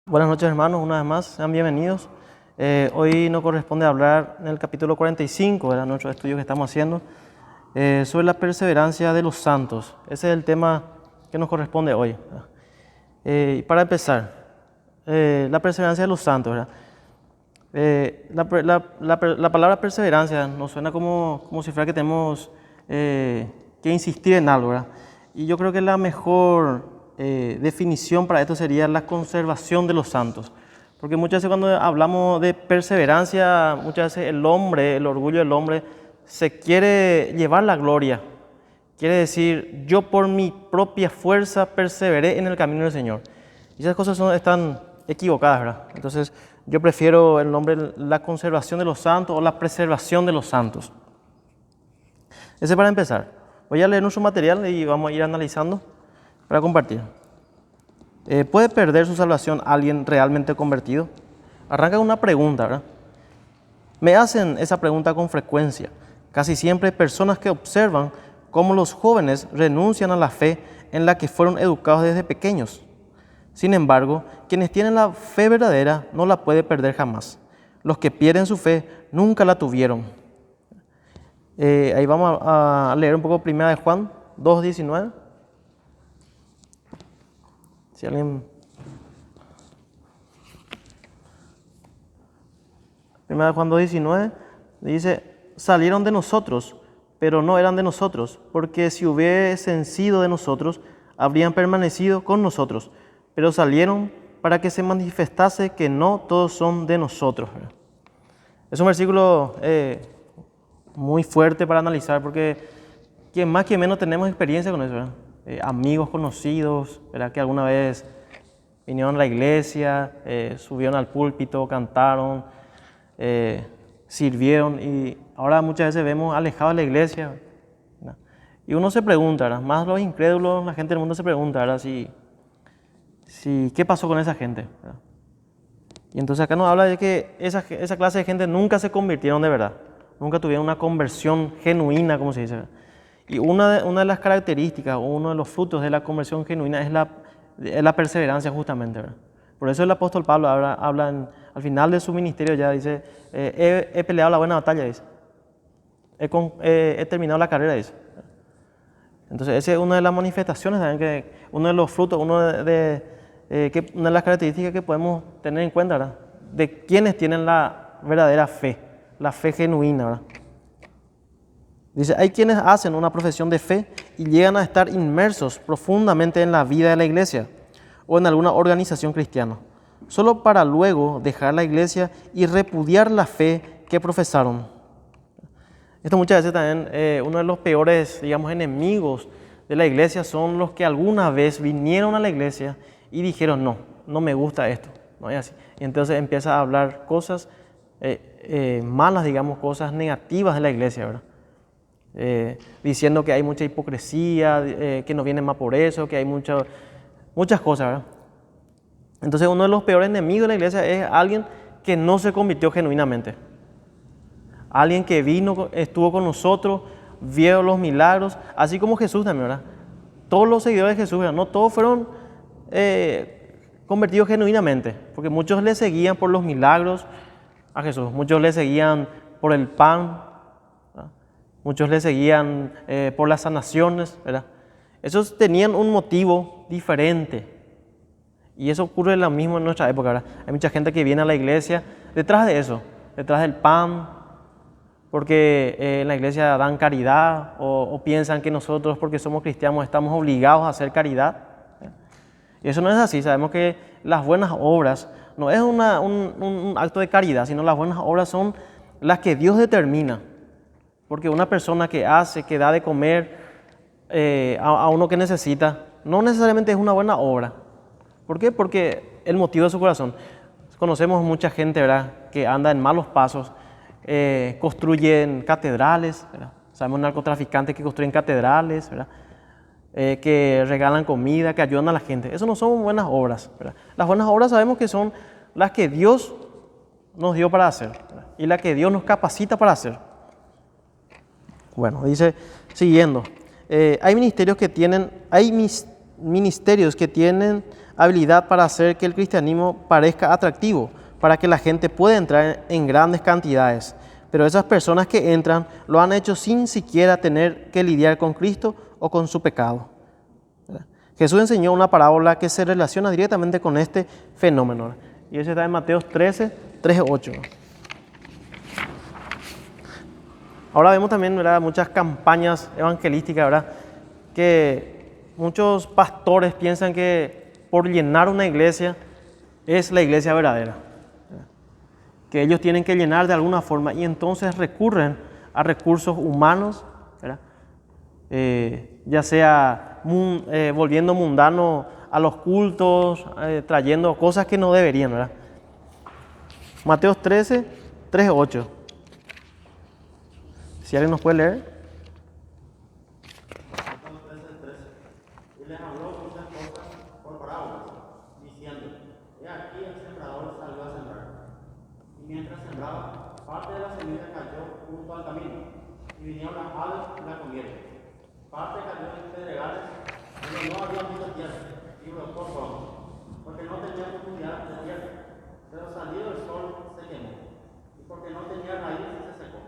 Buenas noches, hermanos, una vez más, sean bienvenidos. Hoy nos corresponde hablar en el capítulo 45 de nuestro estudio que estamos haciendo sobre la perseverancia de los santos. Ese es el tema que nos corresponde hoy. Para empezar, la perseverancia de los santos, ¿verdad? La palabra perseverancia nos suena como si fuera que tenemos que insistir en algo, ¿verdad? Y yo creo que la mejor definición para esto sería la conservación de los santos. Porque muchas veces cuando hablamos de perseverancia, muchas veces el orgullo del hombre, se quiere llevar la gloria. Quiere decir, yo por mi propia fuerza perseveré en el camino del Señor. Y esas cosas están equivocadas, ¿verdad? Entonces, yo prefiero el nombre la conservación de los santos o la preservación de los santos. Ese para empezar. Voy a leer nuestro material y vamos a ir analizando para compartir. ¿Puede perder su salvación alguien realmente convertido? Arranca una pregunta, ¿verdad? Me hacen esa pregunta con frecuencia. Casi siempre personas que observan cómo los jóvenes renuncian a la fe en la que fueron educados desde pequeños. Sin embargo, quienes tienen la fe verdadera no la pueden perder jamás. Los que pierden su fe nunca la tuvieron. Ahí vamos a leer un poco 1 de Juan 2:19. Si alguien... 1 de Juan 2:19 dice, salieron de nosotros, pero no eran de nosotros, porque si hubiesen sido de nosotros, habrían permanecido con nosotros, pero salieron para que se manifestase que no todos son de nosotros. Es un versículo muy fuerte para analizar, porque quien más que menos tenemos experiencia con eso, ¿verdad? Amigos conocidos, ¿verdad? Que alguna vez vinieron a la iglesia, subieron al púlpito, cantaron, sirvieron, y ahora muchas veces vemos alejados de la iglesia, ¿verdad? Y uno se pregunta, ¿verdad? Más los incrédulos, la gente del mundo se pregunta, ¿verdad? ¿Qué pasó con esa gente? ¿Verdad? Y entonces acá nos habla de que esa clase de gente nunca se convirtieron de verdad, nunca tuvieron una conversión genuina, como se dice, ¿verdad? Y una de las características, o uno de los frutos de la conversión genuina es la perseverancia, justamente, ¿verdad? Por eso el apóstol Pablo habla al final de su ministerio, ya dice, he peleado la buena batalla, dice. He terminado la carrera, dice. Entonces, esa es una de las manifestaciones también, uno de los frutos, una de las características que podemos tener en cuenta, ¿verdad? De quienes tienen la verdadera fe, la fe genuina, ¿verdad? Dice, hay quienes hacen una profesión de fe y llegan a estar inmersos profundamente en la vida de la iglesia o en alguna organización cristiana, solo para luego dejar la iglesia y repudiar la fe que profesaron. Esto muchas veces también, uno de los peores, digamos, enemigos de la iglesia son los que alguna vez vinieron a la iglesia y dijeron, no me gusta esto, no es así. Y entonces empieza a hablar cosas malas, digamos, cosas negativas de la iglesia, ¿verdad? Diciendo que hay mucha hipocresía, que no viene más por eso, que hay muchas cosas, ¿verdad? Entonces uno de los peores enemigos de la iglesia es alguien que no se convirtió genuinamente. Alguien que vino, estuvo con nosotros, vio los milagros, así como Jesús también, ¿verdad? Todos los seguidores de Jesús, ¿verdad? No todos fueron convertidos genuinamente, porque muchos le seguían por los milagros a Jesús, muchos le seguían por el pan, muchos le seguían por las sanaciones, ¿verdad? Esos tenían un motivo diferente. Y eso ocurre lo mismo en nuestra época, ¿verdad? Hay mucha gente que viene a la iglesia detrás de eso, detrás del pan, porque en la iglesia dan caridad o piensan que nosotros, porque somos cristianos, estamos obligados a hacer caridad. Y eso no es así. Sabemos que las buenas obras no es un acto de caridad, sino las buenas obras son las que Dios determina. Porque una persona que da de comer a uno que necesita, no necesariamente es una buena obra. ¿Por qué? Porque el motivo de su corazón. Conocemos mucha gente, ¿verdad?, que anda en malos pasos, construyen catedrales, ¿verdad? Sabemos narcotraficantes que construyen catedrales, ¿verdad? Que regalan comida, que ayudan a la gente. Eso no son buenas obras, ¿verdad? Las buenas obras sabemos que son las que Dios nos dio para hacer, ¿verdad? Y las que Dios nos capacita para hacer. Bueno, dice, siguiendo, hay ministerios que tienen habilidad para hacer que el cristianismo parezca atractivo, para que la gente pueda entrar en grandes cantidades. Pero esas personas que entran lo han hecho sin siquiera tener que lidiar con Cristo o con su pecado. Jesús enseñó una parábola que se relaciona directamente con este fenómeno. Y ese está en Mateo 13, 3-8. Ahora vemos también, ¿verdad?, muchas campañas evangelísticas, ¿verdad?, que muchos pastores piensan que por llenar una iglesia es la iglesia verdadera, que ellos tienen que llenar de alguna forma y entonces recurren a recursos humanos, ¿verdad?, ya sea volviendo mundano a los cultos, trayendo cosas que no deberían, ¿verdad? Mateo 13, 3-8. Si alguien nos puede leer. Y les habló muchas cosas por parábolas, diciendo: He aquí el sembrador salió a sembrar. Y mientras sembraba, parte de la semilla cayó junto al camino, y vinieron las aves y la comieron. Parte cayó en pedregales, donde no había mucha tierra, y brotó pronto, porque no tenía profundidad de tierra. Pero salido el sol se quemó, y porque no tenía raíz se secó.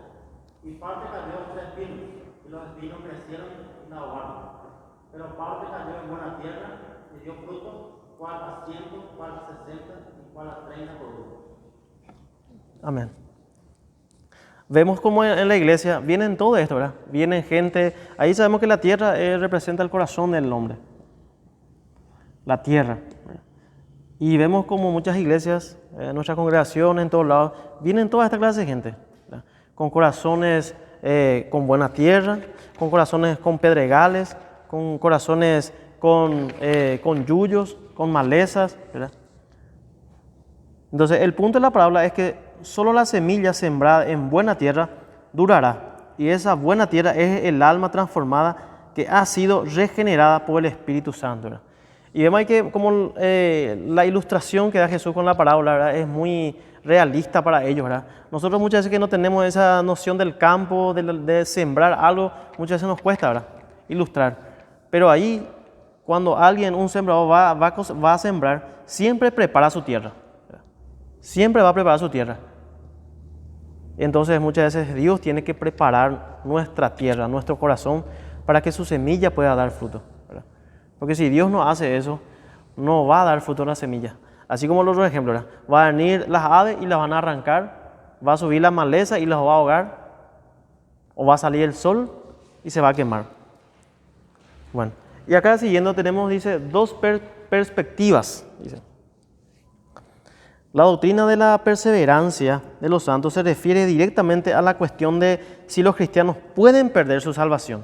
Y parte cayó entre espinos, y los espinos crecieron y la ahogaron. Pero parte cayó en buena tierra y dio fruto, cual a 100, cual a 60 y cual a 30 por uno. Amén. Vemos como en la iglesia vienen todo esto, ¿verdad? Vienen gente, ahí sabemos que la tierra representa el corazón del hombre. La tierra. Y vemos como muchas iglesias, nuestra congregación en todos lados, vienen toda esta clase de gente, ¿verdad?, con corazones con buena tierra, con corazones con pedregales, con corazones con yuyos, con malezas, ¿verdad? Entonces el punto de la parábola es que solo la semilla sembrada en buena tierra durará, y esa buena tierra es el alma transformada que ha sido regenerada por el Espíritu Santo, ¿verdad? Y vemos ahí que como la ilustración que da Jesús con la parábola, ¿verdad?, es muy realista para ellos, ¿verdad? Nosotros muchas veces que no tenemos esa noción del campo, de sembrar algo, muchas veces nos cuesta, ¿verdad?, ilustrar. Pero ahí, cuando alguien, un sembrador va a sembrar, siempre prepara su tierra, ¿verdad? Siempre va a preparar su tierra. Entonces muchas veces Dios tiene que preparar nuestra tierra, nuestro corazón, para que su semilla pueda dar fruto, ¿verdad? Porque si Dios no hace eso, no va a dar fruto la semilla. Así como el otro ejemplo, ¿verdad? Va a venir las aves y las van a arrancar, va a subir la maleza y las va a ahogar, o va a salir el sol y se va a quemar. Bueno, y acá siguiendo tenemos, dice, dos perspectivas. Dice: la doctrina de la perseverancia de los santos se refiere directamente a la cuestión de si los cristianos pueden perder su salvación.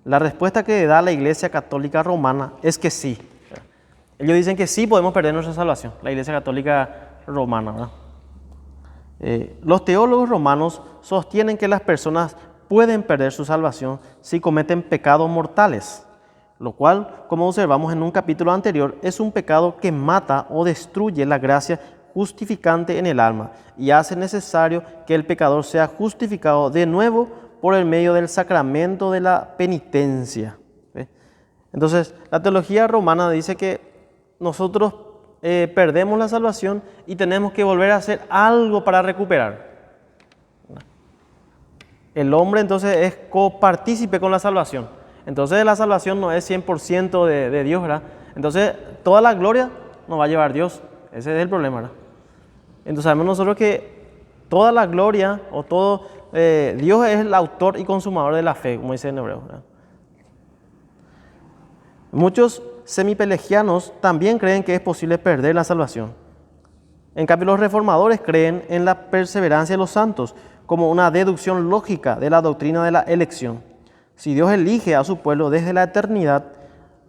La respuesta que da la Iglesia Católica Romana es que sí. Ellos dicen que sí podemos perder nuestra salvación, la Iglesia Católica Romana, ¿verdad? Los teólogos romanos sostienen que las personas pueden perder su salvación si cometen pecados mortales, lo cual, como observamos en un capítulo anterior, es un pecado que mata o destruye la gracia justificante en el alma y hace necesario que el pecador sea justificado de nuevo por el medio del sacramento de la penitencia. ¿Ve? Entonces, la teología romana dice que nosotros perdemos la salvación y tenemos que volver a hacer algo para recuperar. El hombre entonces es copartícipe con la salvación. Entonces la salvación no es 100% de Dios, ¿verdad? Entonces toda la gloria nos va a llevar Dios. Ese es el problema, ¿verdad? Entonces sabemos nosotros que toda la gloria o todo, Dios es el autor y consumador de la fe, como dice en hebreo, ¿verdad? Muchos semipelagianos también creen que es posible perder la salvación. En cambio, los reformadores creen en la perseverancia de los santos como una deducción lógica de la doctrina de la elección. Si Dios elige a su pueblo desde la eternidad,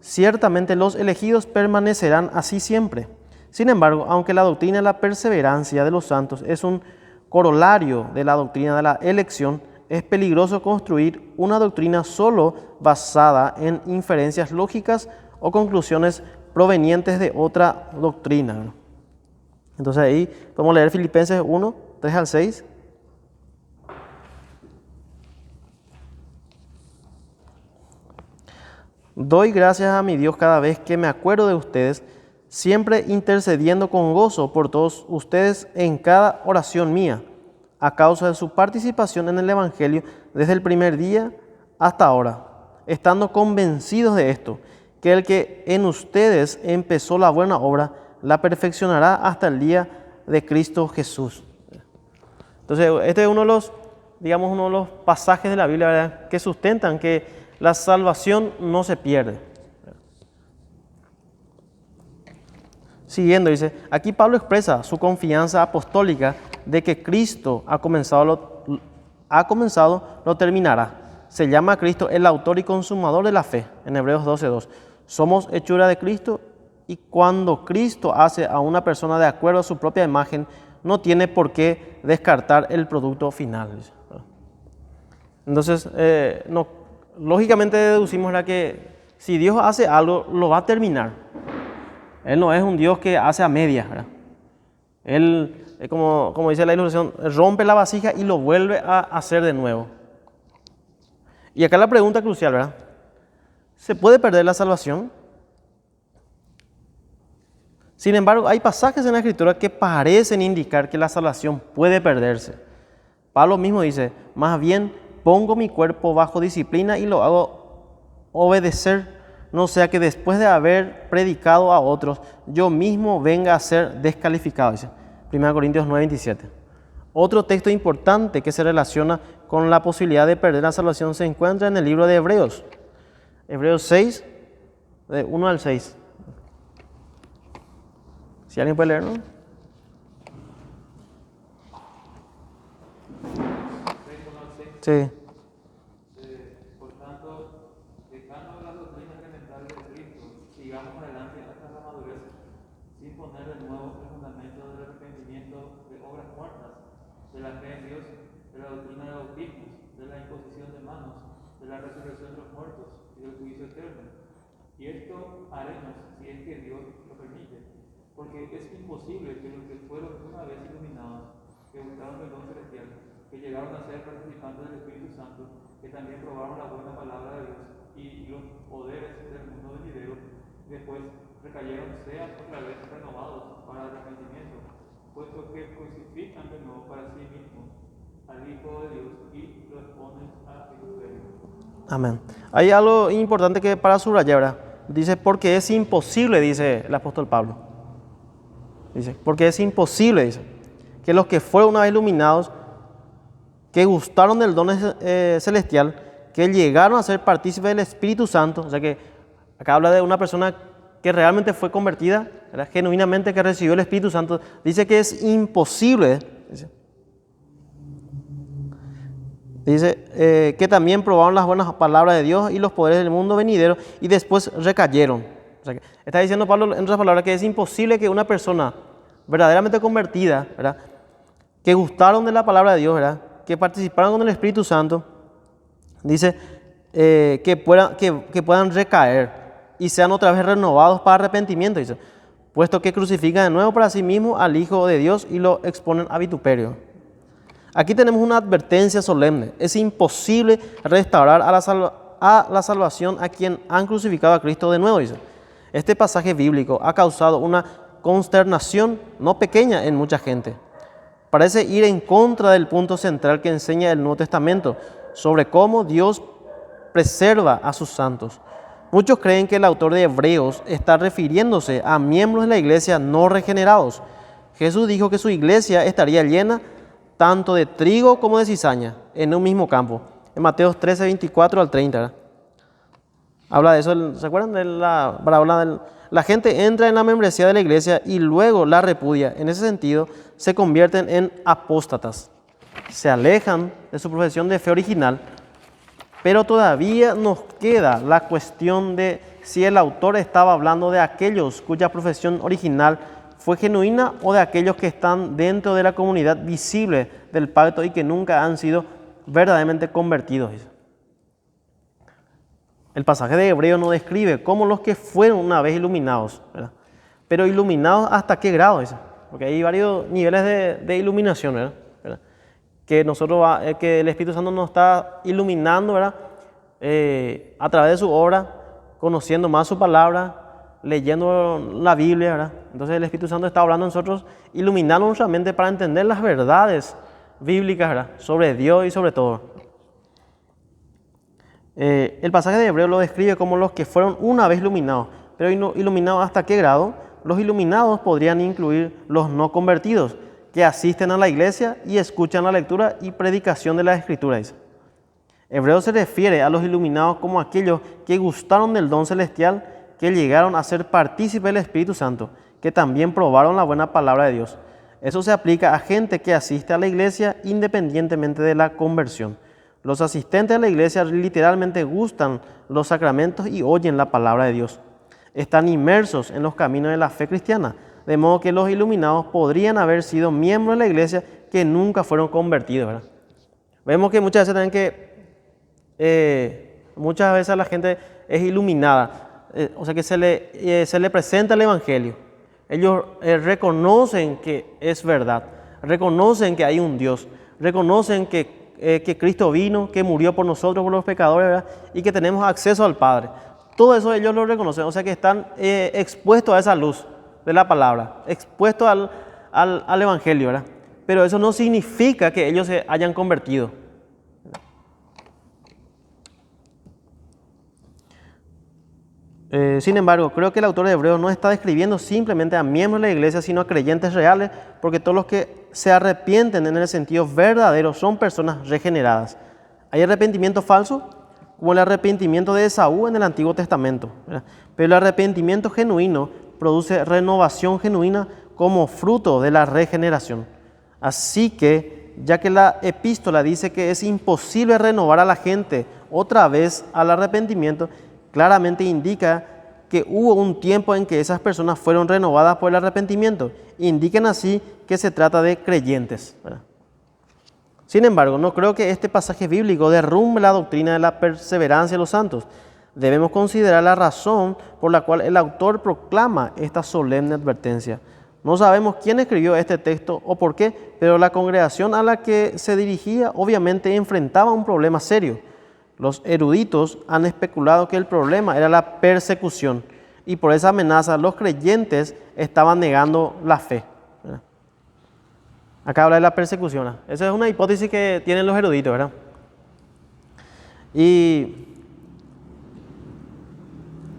ciertamente los elegidos permanecerán así siempre. Sin embargo, aunque la doctrina de la perseverancia de los santos es un corolario de la doctrina de la elección, es peligroso construir una doctrina solo basada en inferencias lógicas o conclusiones provenientes de otra doctrina. Entonces ahí podemos leer Filipenses 1, 3-6. Doy gracias a mi Dios cada vez que me acuerdo de ustedes, siempre intercediendo con gozo por todos ustedes en cada oración mía, a causa de su participación en el Evangelio desde el primer día hasta ahora, estando convencidos de esto, que el que en ustedes empezó la buena obra, la perfeccionará hasta el día de Cristo Jesús. Entonces, este es uno de los, digamos, uno de los pasajes de la Biblia, ¿verdad?, que sustentan que la salvación no se pierde. Siguiendo, dice, aquí Pablo expresa su confianza apostólica de que Cristo ha comenzado, lo terminará. Se llama a Cristo el autor y consumador de la fe, en Hebreos 12:2. Somos hechura de Cristo, y cuando Cristo hace a una persona de acuerdo a su propia imagen, no tiene por qué descartar el producto final. Entonces, lógicamente deducimos que si Dios hace algo, lo va a terminar. Él no es un Dios que hace a medias, ¿verdad? Él, como dice la ilustración, rompe la vasija y lo vuelve a hacer de nuevo. Y acá la pregunta crucial, ¿verdad? ¿Se puede perder la salvación? Sin embargo, hay pasajes en la Escritura que parecen indicar que la salvación puede perderse. Pablo mismo dice, más bien pongo mi cuerpo bajo disciplina y lo hago obedecer, no sea que después de haber predicado a otros, yo mismo venga a ser descalificado, dice 1 Corintios 9:27. Otro texto importante que se relaciona con la posibilidad de perder la salvación se encuentra en el libro de Hebreos. Hebreos 6, de 1 al 6. Si alguien puede leerlo. Sí. Por tanto, dejando las doctrinas elementales de Cristo, sigamos adelante hasta la madurez, sin poner de nuevo el fundamento del arrepentimiento de obras muertas, de la fe en Dios, de la doctrina de bautismos, de la imposición de manos, de la resurrección de los muertos y del juicio eterno. Y esto haremos si es que Dios lo permite, porque es imposible que los que fueron una vez iluminados, que buscaron el don celestial, que llegaron a ser participantes del Espíritu Santo, que también probaron la buena palabra de Dios y los poderes del mundo venidero, después recayeron, sean otra vez renovados para arrepentimiento, puesto que crucifican de nuevo para sí mismos al Hijo de Dios y lo exponen a vituperio. Amén. Hay algo importante que para subrayar, ¿verdad? Dice, porque es imposible, dice el apóstol Pablo. Dice, porque es imposible, dice, que los que fueron una vez iluminados, que gustaron del don celestial, que llegaron a ser partícipes del Espíritu Santo, o sea que acá habla de una persona que realmente fue convertida, ¿verdad?, genuinamente que recibió el Espíritu Santo, dice que es imposible, dice que también probaron las buenas palabras de Dios y los poderes del mundo venidero y después recayeron. O sea que está diciendo Pablo, en otras palabras, que es imposible que una persona verdaderamente convertida, ¿verdad?, que gustaron de la palabra de Dios, ¿verdad?, que participaron con el Espíritu Santo, dice que puedan recaer y sean otra vez renovados para arrepentimiento, dice, puesto que crucifican de nuevo para sí mismos al Hijo de Dios y lo exponen a vituperio. Aquí tenemos una advertencia solemne. Es imposible restaurar a la salvación a quien han crucificado a Cristo de nuevo, dice. Este pasaje bíblico ha causado una consternación no pequeña en mucha gente. Parece ir en contra del punto central que enseña el Nuevo Testamento sobre cómo Dios preserva a sus santos. Muchos creen que el autor de Hebreos está refiriéndose a miembros de la iglesia no regenerados. Jesús dijo que su iglesia estaría llena tanto de trigo como de cizaña en un mismo campo. En Mateo 13, 24 al 30. ¿verdad? Habla de eso, ¿se acuerdan de la parábola? La gente entra en la membresía de la iglesia y luego la repudia. En ese sentido, se convierten en apóstatas. Se alejan de su profesión de fe original, pero todavía nos queda la cuestión de si el autor estaba hablando de aquellos cuya profesión original fue genuina o de aquellos que están dentro de la comunidad visible del pacto y que nunca han sido verdaderamente convertidos. El pasaje de Hebreo nos describe cómo los que fueron una vez iluminados, ¿verdad? Pero iluminados hasta qué grado, dice, porque hay varios niveles de iluminación, ¿verdad? Que que el Espíritu Santo nos está iluminando, ¿verdad? A través de su obra, conociendo más su palabra, leyendo la Biblia, ¿verdad? Entonces el Espíritu Santo está hablando a nosotros, iluminando nuestra mente para entender las verdades bíblicas, ¿verdad? Sobre Dios y sobre todo. El pasaje de Hebreo lo describe como los que fueron una vez iluminados, pero iluminados ¿hasta qué grado? Los iluminados podrían incluir los no convertidos, que asisten a la iglesia y escuchan la lectura y predicación de las Escrituras. Hebreo se refiere a los iluminados como aquellos que gustaron del don celestial, que llegaron a ser partícipes del Espíritu Santo, que también probaron la buena palabra de Dios. Eso se aplica a gente que asiste a la iglesia independientemente de la conversión. Los asistentes a la iglesia literalmente gustan los sacramentos y oyen la palabra de Dios. Están inmersos en los caminos de la fe cristiana, de modo que los iluminados podrían haber sido miembros de la iglesia que nunca fueron convertidos, ¿verdad? Vemos que muchas veces también muchas veces la gente es iluminada, o sea que se le presenta el Evangelio. Ellos reconocen que es verdad, reconocen que hay un Dios, reconocen que Cristo vino, que murió por nosotros, por los pecadores, ¿verdad? Y que tenemos acceso al Padre. Todo eso ellos lo reconocen, o sea que están expuestos a esa luz de la palabra, expuestos al Evangelio, ¿verdad? Pero eso no significa que ellos se hayan convertido. Sin embargo, creo que el autor de Hebreos no está describiendo simplemente a miembros de la iglesia, sino a creyentes reales, porque todos los que se arrepienten en el sentido verdadero son personas regeneradas. Hay arrepentimiento falso, como el arrepentimiento de Esaú en el Antiguo Testamento, ¿verdad? Pero el arrepentimiento genuino produce renovación genuina como fruto de la regeneración. Así que, ya que la epístola dice que es imposible renovar a la gente otra vez al arrepentimiento, claramente indica que hubo un tiempo en que esas personas fueron renovadas por el arrepentimiento. Indican así que se trata de creyentes, ¿verdad? Sin embargo, no creo que este pasaje bíblico derrumbe la doctrina de la perseverancia de los santos. Debemos considerar la razón por la cual el autor proclama esta solemne advertencia. No sabemos quién escribió este texto o por qué, pero la congregación a la que se dirigía obviamente enfrentaba un problema serio. Los eruditos han especulado que el problema era la persecución y por esa amenaza los creyentes estaban negando la fe. Acá habla de la persecución. Esa es una hipótesis que tienen los eruditos, ¿verdad? Y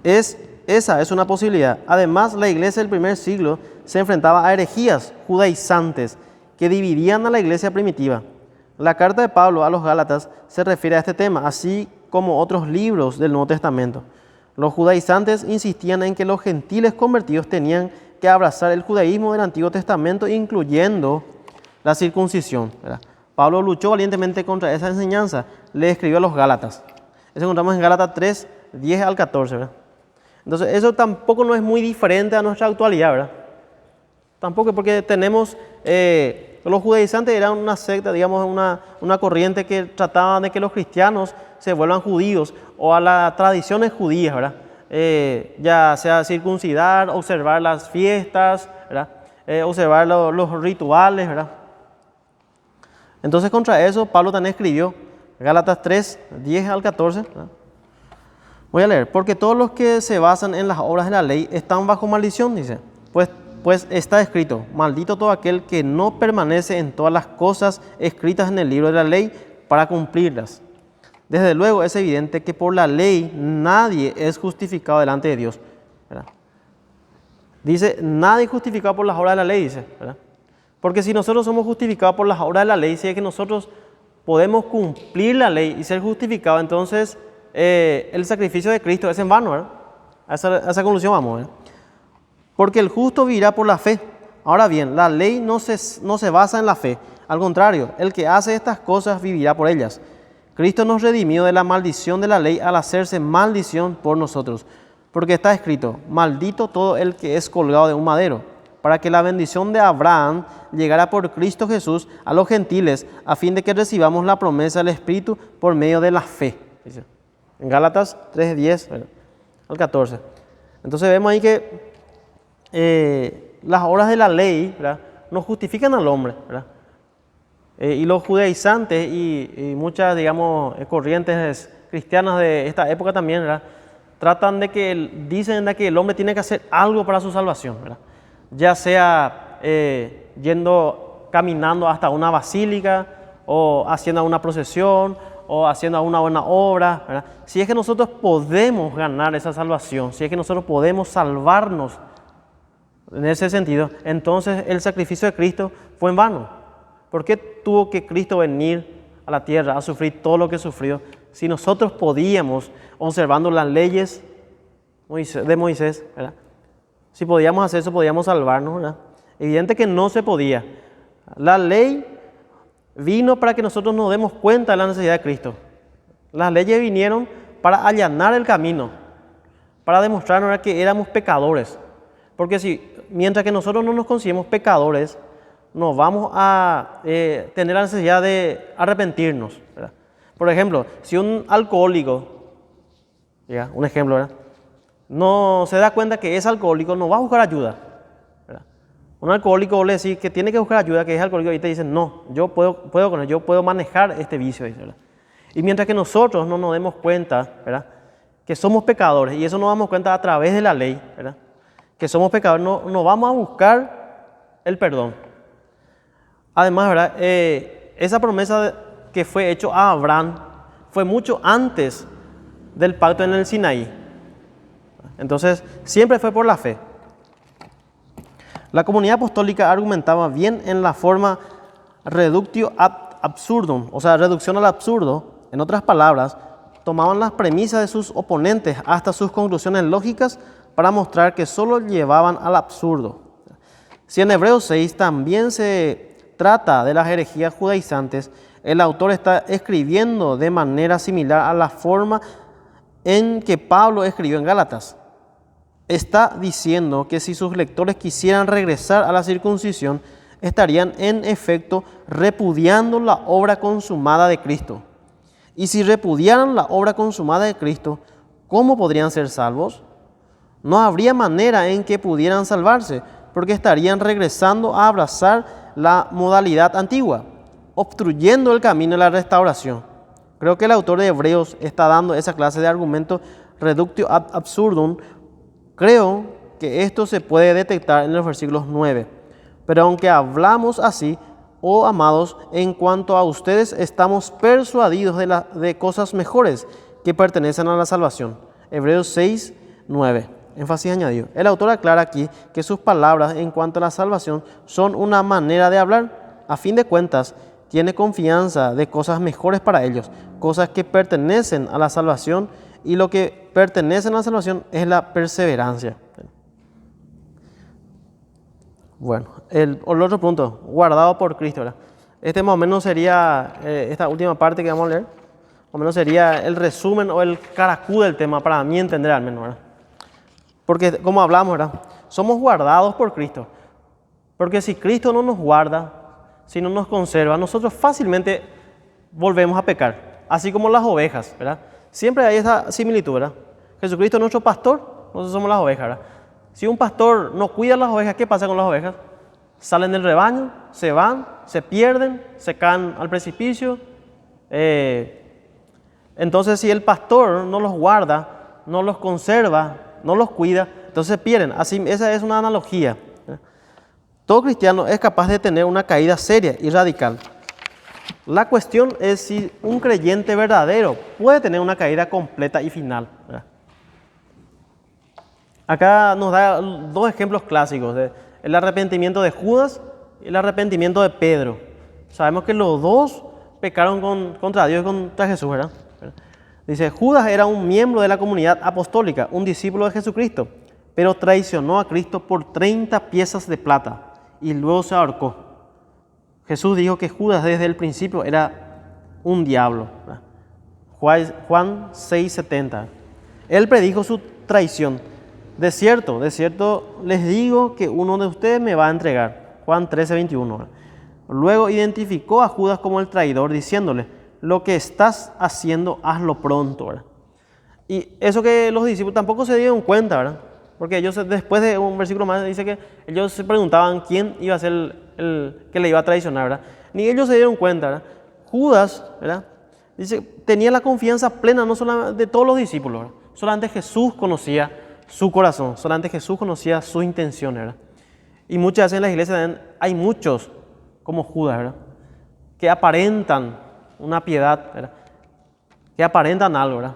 esa es una posibilidad. Además, la iglesia del primer siglo se enfrentaba a herejías judaizantes que dividían a la iglesia primitiva. La carta de Pablo a los Gálatas se refiere a este tema, así como otros libros del Nuevo Testamento. Los judaizantes insistían en que los gentiles convertidos tenían que abrazar el judaísmo del Antiguo Testamento, incluyendo la circuncisión, ¿verdad? Pablo luchó valientemente contra esa enseñanza, le escribió a los Gálatas. Eso encontramos en Gálatas 3, 10 al 14, ¿verdad? Entonces eso tampoco no es muy diferente a nuestra actualidad, ¿verdad? Tampoco, porque tenemos... los judaizantes eran una secta, digamos, una corriente que trataba de que los cristianos se vuelvan judíos o a las tradiciones judías, ¿verdad? Ya sea circuncidar, observar las fiestas, ¿verdad? Observar los rituales, ¿verdad? Entonces contra eso Pablo también escribió Gálatas 3, 10 al 14, ¿verdad? Voy a leer. Porque todos los que se basan en las obras de la ley están bajo maldición, dice. Pues está escrito, maldito todo aquel que no permanece en todas las cosas escritas en el libro de la ley para cumplirlas. Desde luego es evidente que por la ley nadie es justificado delante de Dios, ¿verdad? Dice, nadie es justificado por las obras de la ley, dice, ¿verdad? Porque si nosotros somos justificados por las obras de la ley, si es que nosotros podemos cumplir la ley y ser justificados, entonces el sacrificio de Cristo es en vano, ¿verdad? A esa conclusión vamos, ¿verdad? Porque el justo vivirá por la fe. Ahora bien, la ley no se basa en la fe. Al contrario, el que hace estas cosas vivirá por ellas. Cristo nos redimió de la maldición de la ley al hacerse maldición por nosotros. Porque está escrito, maldito todo el que es colgado de un madero, para que la bendición de Abraham llegara por Cristo Jesús a los gentiles, a fin de que recibamos la promesa del Espíritu por medio de la fe. Dice, en Gálatas 3, 10 al 14. Entonces vemos ahí que las obras de la ley, ¿verdad?, no justifican al hombre, ¿verdad? Y los judaizantes y muchas, digamos, corrientes cristianas de esta época también, ¿verdad?, tratan de que, dicen de que el hombre tiene que hacer algo para su salvación, ¿verdad? Ya sea caminando hasta una basílica, o haciendo una procesión, o haciendo una buena obra, ¿verdad? Si es que nosotros podemos ganar esa salvación, si es que nosotros podemos salvarnos en ese sentido, entonces el sacrificio de Cristo fue en vano. ¿Por qué tuvo que Cristo venir a la tierra a sufrir todo lo que sufrió? Si nosotros podíamos, observando las leyes de Moisés, ¿verdad? Si podíamos hacer eso, podíamos salvarnos, ¿verdad? Evidente que no se podía. La ley vino para que nosotros nos demos cuenta de la necesidad de Cristo. Las leyes vinieron para allanar el camino, para demostrarnos que éramos pecadores. Porque mientras que nosotros no nos consideremos pecadores, nos vamos a tener la necesidad de arrepentirnos, ¿verdad? Por ejemplo, si un alcohólico, ¿ya? Un ejemplo, ¿verdad? No se da cuenta que es alcohólico, no va a buscar ayuda, ¿verdad? Un alcohólico le decís que tiene que buscar ayuda, que es alcohólico, y te dicen, no, yo puedo con él, yo puedo manejar este vicio, ¿verdad? Y mientras que nosotros no nos demos cuenta, ¿verdad?, que somos pecadores, y eso nos damos cuenta a través de la ley, ¿verdad?, que somos pecadores, no vamos a buscar el perdón. Además, ¿verdad?, esa promesa que fue hecho a Abraham fue mucho antes del pacto en el Sinaí. Entonces, siempre fue por la fe. La comunidad apostólica argumentaba bien en la forma reductio ad absurdum, o sea, reducción al absurdo. En otras palabras, tomaban las premisas de sus oponentes hasta sus conclusiones lógicas para mostrar que solo llevaban al absurdo. Si en Hebreos 6 también se trata de las herejías judaizantes, el autor está escribiendo de manera similar a la forma en que Pablo escribió en Gálatas. Está diciendo que si sus lectores quisieran regresar a la circuncisión, estarían en efecto repudiando la obra consumada de Cristo. Y si repudiaran la obra consumada de Cristo, ¿cómo podrían ser salvos? No habría manera en que pudieran salvarse, porque estarían regresando a abrazar la modalidad antigua, obstruyendo el camino de la restauración. Creo que el autor de Hebreos está dando esa clase de argumento reductio ad absurdum. Creo que esto se puede detectar en los versículos 9. Pero aunque hablamos así, oh amados, en cuanto a ustedes estamos persuadidos de cosas mejores que pertenecen a la salvación. Hebreos 6, 9. Énfasis añadido. El autor aclara aquí que sus palabras en cuanto a la salvación son una manera de hablar. A fin de cuentas, tiene confianza de cosas mejores para ellos, cosas que pertenecen a la salvación, y lo que pertenece a la salvación es la perseverancia. Bueno, el otro punto, guardado por Cristo, ¿verdad? Este más o menos sería, esta última parte que vamos a leer, más o menos sería el resumen o el caracú del tema, para mí entender al menos, ¿verdad? Porque como hablamos, ¿verdad?, somos guardados por Cristo. Porque si Cristo no nos guarda, si no nos conserva, nosotros fácilmente volvemos a pecar. Así como las ovejas, ¿verdad? Siempre hay esa similitud, ¿verdad? Jesucristo es nuestro pastor, nosotros somos las ovejas, ¿verdad? Si un pastor no cuida las ovejas, ¿qué pasa con las ovejas? Salen del rebaño, se van, se pierden, se caen al precipicio. Entonces, si el pastor no los guarda, no los conserva, no los cuida, entonces pierden. Así, esa es una analogía. Todo cristiano es capaz de tener una caída seria y radical. La cuestión es si un creyente verdadero puede tener una caída completa y final, ¿verdad? Acá nos da dos ejemplos clásicos: el arrepentimiento de Judas y el arrepentimiento de Pedro. Sabemos que los dos pecaron contra Dios y contra Jesús, ¿verdad? Dice, Judas era un miembro de la comunidad apostólica, un discípulo de Jesucristo, pero traicionó a Cristo por 30 piezas de plata y luego se ahorcó. Jesús dijo que Judas desde el principio era un diablo, ¿verdad? Juan 6:70. Él predijo su traición. De cierto les digo que uno de ustedes me va a entregar. Juan 13:21. Luego identificó a Judas como el traidor, diciéndole, lo que estás haciendo, hazlo pronto, ¿verdad? Y eso que los discípulos tampoco se dieron cuenta, ¿verdad? Porque ellos, después de un versículo más, dice que ellos se preguntaban quién iba a ser el que le iba a traicionar, ¿verdad? Ni ellos se dieron cuenta, ¿verdad? Judas, ¿verdad?, dice, tenía la confianza plena no solamente de todos los discípulos, ¿verdad?, Solamente Jesús conocía su corazón, solamente Jesús conocía sus intenciones, ¿verdad? Y muchas veces en las iglesias también hay muchos, como Judas, ¿verdad?, que aparentan una piedad, ¿verdad?, que aparentan algo, ¿verdad?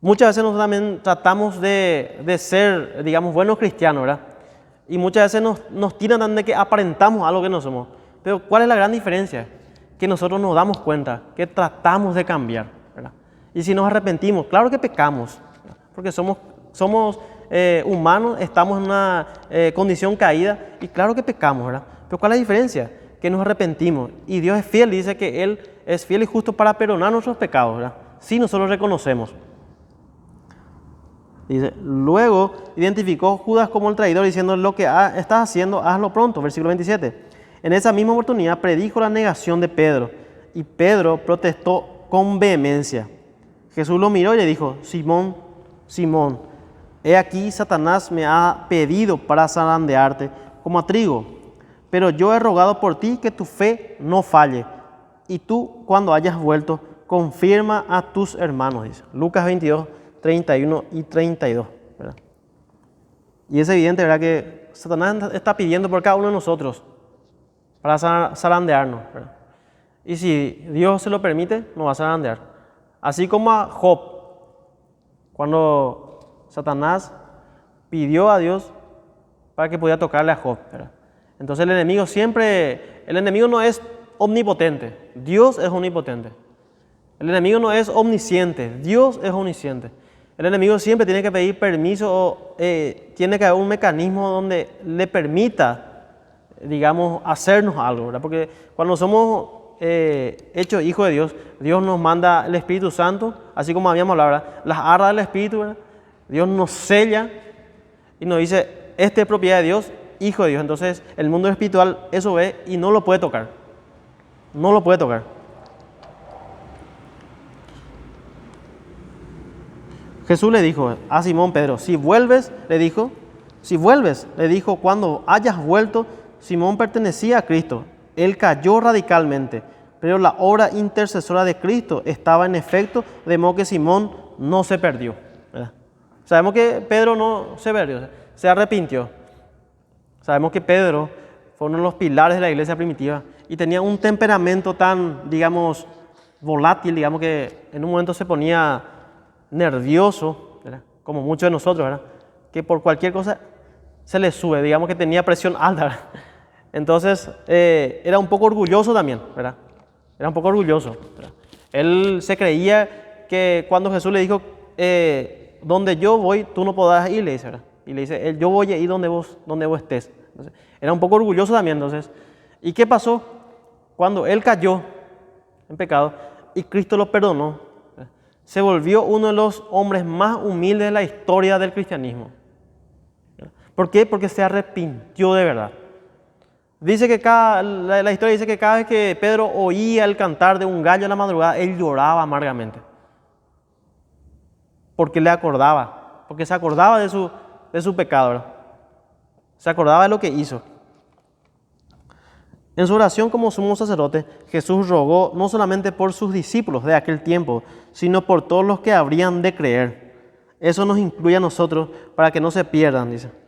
Muchas veces nosotros también tratamos de ser, digamos, buenos cristianos, ¿verdad? Y muchas veces nos tiran también de que aparentamos algo que no somos. Pero ¿cuál es la gran diferencia? Que nosotros nos damos cuenta, que tratamos de cambiar, ¿verdad? Y si nos arrepentimos, claro que pecamos, ¿verdad?, porque somos humanos, estamos en una condición caída y claro que pecamos, ¿verdad? Pero ¿cuál es la diferencia? Que nos arrepentimos y Dios es fiel, dice que Él es fiel y justo para perdonar nuestros pecados, ¿verdad? Si nosotros reconocemos. Dice, luego identificó Judas como el traidor diciendo: lo que estás haciendo, hazlo pronto. Versículo 27. En esa misma oportunidad predijo la negación de Pedro y Pedro protestó con vehemencia. Jesús lo miró y le dijo: Simón, Simón, he aquí Satanás me ha pedido para zarandearte como a trigo, pero yo he rogado por ti que tu fe no falle, y tú, cuando hayas vuelto, confirma a tus hermanos, dice. Lucas 22, 31 y 32, ¿verdad? Y es evidente, ¿verdad?, que Satanás está pidiendo por cada uno de nosotros para zarandearnos, ¿verdad? Y si Dios se lo permite, nos va a zarandear. Así como a Job, cuando Satanás pidió a Dios para que pudiera tocarle a Job, ¿verdad? Entonces el enemigo no es omnipotente, Dios es omnipotente. El enemigo no es omnisciente, Dios es omnisciente. El enemigo siempre tiene que pedir permiso o tiene que haber un mecanismo donde le permita, digamos, hacernos algo, ¿verdad? Porque cuando somos hechos hijos de Dios, Dios nos manda el Espíritu Santo, así como habíamos hablado, ¿verdad?, las arras del Espíritu, ¿verdad? Dios nos sella y nos dice: este es propiedad de Dios, hijo de Dios. Entonces el mundo espiritual eso ve y no lo puede tocar. No lo puede tocar. Jesús le dijo a Simón Pedro: si vuelves, le dijo, cuando hayas vuelto. Simón pertenecía a Cristo. Él cayó radicalmente, pero la obra intercesora de Cristo estaba en efecto, de modo que Simón no se perdió, ¿verdad? Sabemos que Pedro no se perdió, se arrepintió. Sabemos que Pedro fue uno de los pilares de la iglesia primitiva y tenía un temperamento tan, digamos, volátil, digamos, que en un momento se ponía nervioso, ¿verdad?, como muchos de nosotros, ¿verdad?, que por cualquier cosa se le sube, digamos que tenía presión alta, ¿verdad? Entonces era un poco orgulloso también, ¿verdad? Era un poco orgulloso, ¿verdad? Él se creía que cuando Jesús le dijo: donde yo voy, tú no podrás ir, le dice, ¿verdad? Y le dice: yo voy a ir donde vos estés. Entonces, era un poco orgulloso también. Entonces, ¿y qué pasó? Cuando él cayó en pecado y Cristo lo perdonó, ¿verdad?, se volvió uno de los hombres más humildes de la historia del cristianismo. ¿Verdad? ¿Por qué? Porque se arrepintió de verdad. Dice que la historia dice que cada vez que Pedro oía el cantar de un gallo en la madrugada, él lloraba amargamente. Porque le acordaba, porque se acordaba de su pecado, ¿verdad? Se acordaba de lo que hizo. En su oración como sumo sacerdote, Jesús rogó no solamente por sus discípulos de aquel tiempo, sino por todos los que habrían de creer. Eso nos incluye a nosotros para que no se pierdan, dice.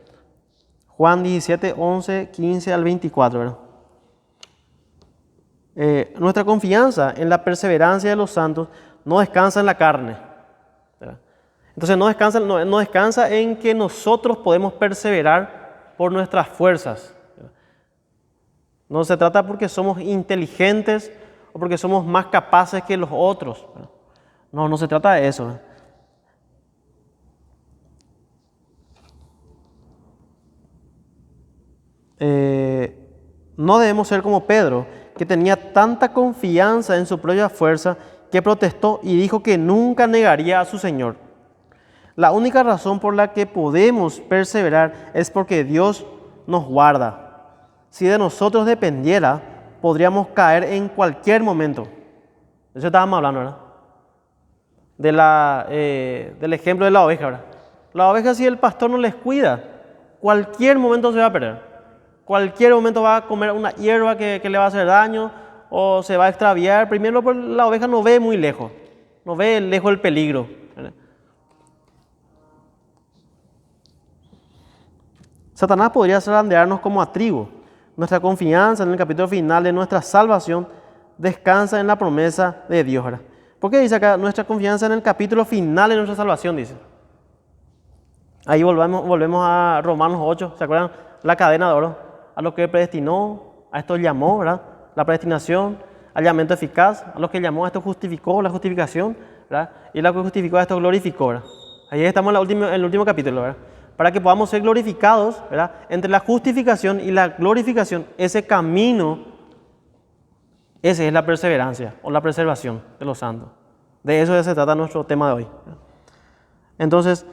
Juan 17, 11, 15 al 24, ¿verdad? Nuestra confianza en la perseverancia de los santos no descansa en la carne, ¿verdad? Entonces no descansa en que nosotros podemos perseverar por nuestras fuerzas, ¿verdad? No se trata porque somos inteligentes o porque somos más capaces que los otros, ¿verdad? No se trata de eso, ¿verdad? No debemos ser como Pedro, que tenía tanta confianza en su propia fuerza que protestó y dijo que nunca negaría a su Señor. La única razón por la que podemos perseverar es porque Dios nos guarda. Si de nosotros dependiera, podríamos caer en cualquier momento. De eso estábamos hablando, ¿verdad? Del ejemplo de la oveja, ¿verdad? La oveja, si el pastor no les cuida, cualquier momento se va a perder. Cualquier momento va a comer una hierba que le va a hacer daño o se va a extraviar. Primero, la oveja no ve muy lejos, no ve lejos el peligro, ¿verdad? Satanás podría zarandearnos como a trigo. Nuestra confianza en el capítulo final de nuestra salvación descansa en la promesa de Dios. ¿Verdad? ¿Por qué dice acá nuestra confianza en el capítulo final de nuestra salvación? Dice. Ahí volvemos a Romanos 8, ¿se acuerdan? La cadena de oro. A los que predestinó, a esto llamó, ¿verdad? La predestinación, al llamamiento eficaz, a los que llamó, a esto justificó, la justificación, ¿verdad? Y la que justificó, a esto glorificó, ¿verdad? Ahí estamos en el último capítulo, ¿verdad? Para que podamos ser glorificados, ¿verdad? Entre la justificación y la glorificación, ese camino, esa es la perseverancia o la preservación de los santos. De eso ya se trata nuestro tema de hoy. Entonces,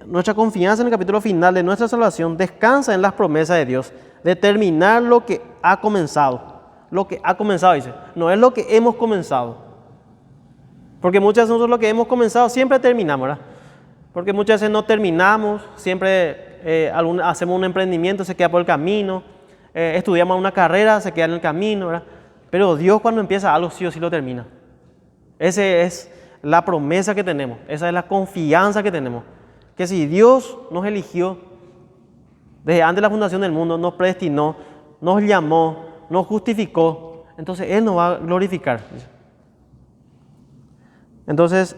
nuestra confianza en el capítulo final de nuestra salvación descansa en las promesas de Dios de terminar lo que ha comenzado. Lo que ha comenzado, dice. No es lo que hemos comenzado. Porque muchas veces nosotros lo que hemos comenzado siempre terminamos, ¿verdad? Porque muchas veces no terminamos, siempre hacemos un emprendimiento, se queda por el camino, estudiamos una carrera, se queda en el camino, ¿verdad? Pero Dios cuando empieza algo sí o sí lo termina. Esa es la promesa que tenemos, esa es la confianza que tenemos. Que si Dios nos eligió desde antes de la fundación del mundo, nos predestinó, nos llamó, nos justificó, entonces Él nos va a glorificar. Entonces,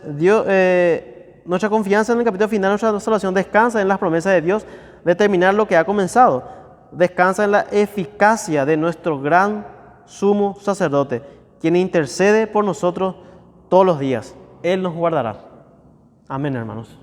nuestra confianza en el capítulo final de nuestra salvación descansa en las promesas de Dios de terminar lo que ha comenzado. Descansa en la eficacia de nuestro gran sumo sacerdote, quien intercede por nosotros todos los días. Él nos guardará. Amén, hermanos.